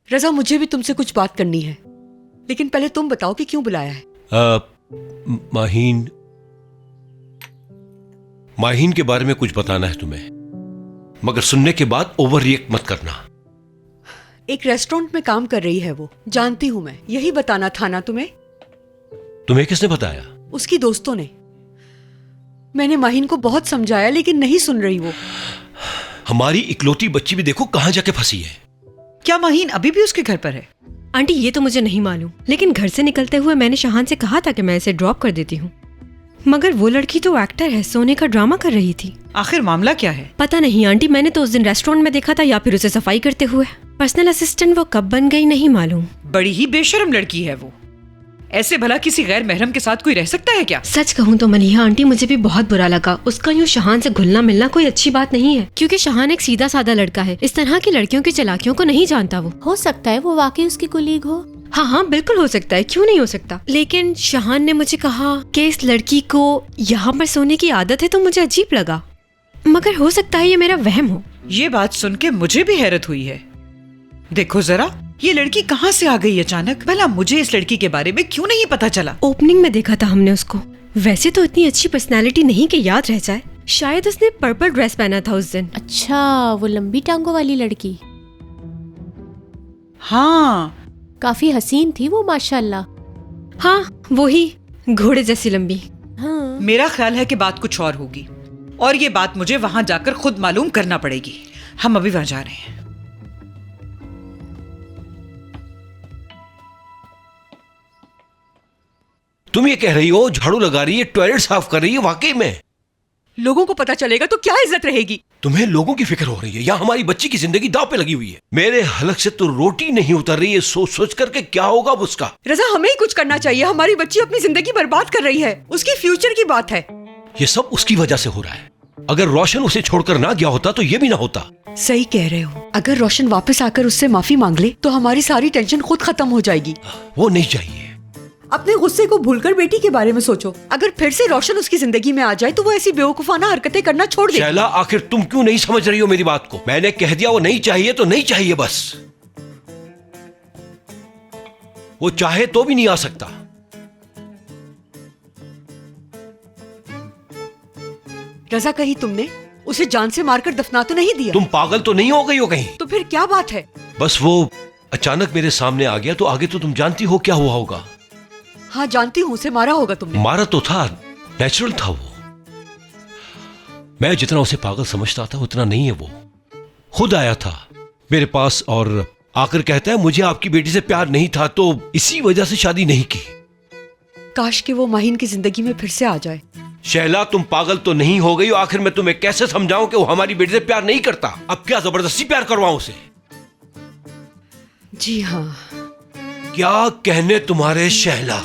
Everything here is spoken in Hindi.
रजा, मुझे भी तुमसे कुछ बात करनी है, लेकिन पहले तुम बताओ कि क्यों बुलाया है। माहीन के बारे में कुछ बताना है तुम्हें, मगर सुनने के बाद ओवर रिएक्ट मत करना। एक रेस्टोरेंट में काम कर रही है वो, जानती हूं मैं, यही बताना था ना तुम्हें। तुम्हें किसने बताया? उसकी दोस्तों ने। मैंने माहीन को बहुत समझाया लेकिन नहीं सुन रही वो। हमारी इकलौती बच्ची भी देखो कहां जाके फंसी है। क्या माहीन अभी भी उसके घर पर है? आंटी ये तो मुझे नहीं मालूम, लेकिन घर से निकलते हुए मैंने शाहान से कहा था कि मैं इसे ड्रॉप कर देती हूँ, मगर वो लड़की तो एक्टर है, सोने का ड्रामा कर रही थी। आखिर मामला क्या है? पता नहीं आंटी, मैंने तो उस दिन रेस्टोरेंट में देखा था या फिर उसे सफाई करते हुए। पर्सनल असिस्टेंट वो कब बन गई नहीं मालूम। बड़ी ही बेशर्म लड़की है वो। ऐसे भला किसी गैर महरम के साथ कोई रह सकता है क्या? सच कहूँ तो मलिहा आंटी, मुझे भी बहुत बुरा लगा। उसका यूँ शाहान से घुलना मिलना कोई अच्छी बात नहीं है, क्योंकि शाहान एक सीधा साधा लड़का है, इस तरह की लड़कियों की चालाकियों को नहीं जानता वो। हो सकता है वो वाकई उसकी कुलीग हो। हाँ हाँ बिल्कुल हो सकता है, क्यों नहीं हो सकता। लेकिन शाहान ने मुझे कहा कि इस लड़की को यहाँ पर सोने की आदत है, तो मुझे अजीब लगा, मगर हो सकता है ये मेरा वहम हो। ये बात सुन के मुझे भी हैरत हुई है। देखो जरा, ये लड़की कहाँ से आ गई अचानक? भला मुझे इस लड़की के बारे में क्यों नहीं पता चला? ओपनिंग में देखा था हमने उसको। वैसे तो इतनी अच्छी पर्सनैलिटी नहीं कि याद रह जाए। शायद उसने पर्पल ड्रेस पहना था उस दिन। अच्छा, वो लंबी टांगों वाली लड़की। हाँ, काफी हसीन थी वो माशाल्लाह। हाँ वही, घोड़े जैसी लंबी। हाँ। मेरा ख्याल है कि बात कुछ और होगी, और ये बात मुझे वहां जाकर खुद मालूम करना पड़ेगी। हम अभी वहां जा रहे हैं। तुम ये कह रही हो झाड़ू लगा रही है, टॉयलेट साफ कर रही है, वाकई में? लोगों को पता चलेगा तो क्या इज्जत रहेगी? तुम्हें लोगों की फिक्र हो रही है या हमारी बच्ची की जिंदगी दांव पे लगी हुई है? मेरे हलक से तो रोटी नहीं उतर रही है, सोच सोच करके क्या होगा अब उसका। रजा, हमें ही कुछ करना चाहिए। हमारी बच्ची अपनी जिंदगी बर्बाद कर रही है, उसकी फ्यूचर की बात है। ये सब उसकी वजह से हो रहा है। अगर रोशन उसे छोड़कर ना गया होता तो ये भी ना होता। सही कह रहे हो। अगर रोशन वापस आकर उससे माफी मांग ले तो हमारी सारी टेंशन खुद खत्म हो जाएगी। वो नहीं चाहिए। अपने गुस्से को भूलकर बेटी के बारे में सोचो। अगर फिर से रोशन उसकी जिंदगी में आ जाए तो वो ऐसी बेवकूफाना हरकतें करना छोड़ दे। शैला, आखिर तुम क्यों नहीं समझ रही हो मेरी बात को? मैंने कह दिया वो नहीं चाहिए तो नहीं चाहिए बस। वो चाहे तो भी नहीं आ सकता। रजा, कहीं तुमने उसे जान से मारकर दफना तो नहीं दिया? तुम पागल तो नहीं हो गई हो कहीं? तो फिर क्या बात है? बस वो अचानक मेरे सामने आ गया, तो आगे तो तुम जानती हो क्या हुआ होगा। हाँ जानती हूँ, उसे मारा होगा तुमने। मारा तो था, नेचुरल था वो। मैं जितना उसे पागल समझता था उतना नहीं है वो। खुद आया था मेरे पास और आकर कहता है मुझे आपकी बेटी से प्यार नहीं था, तो इसी वजह से शादी नहीं की। काश कि वो माहीन की जिंदगी में फिर से आ जाए। शैला, तुम पागल तो नहीं हो गई? आखिर मैं तुम्हें कैसे समझाऊं कि वो हमारी बेटी से प्यार नहीं करता? अब क्या जबरदस्ती प्यार करवाऊं उसे? जी हाँ। क्या कहने तुम्हारे शैला।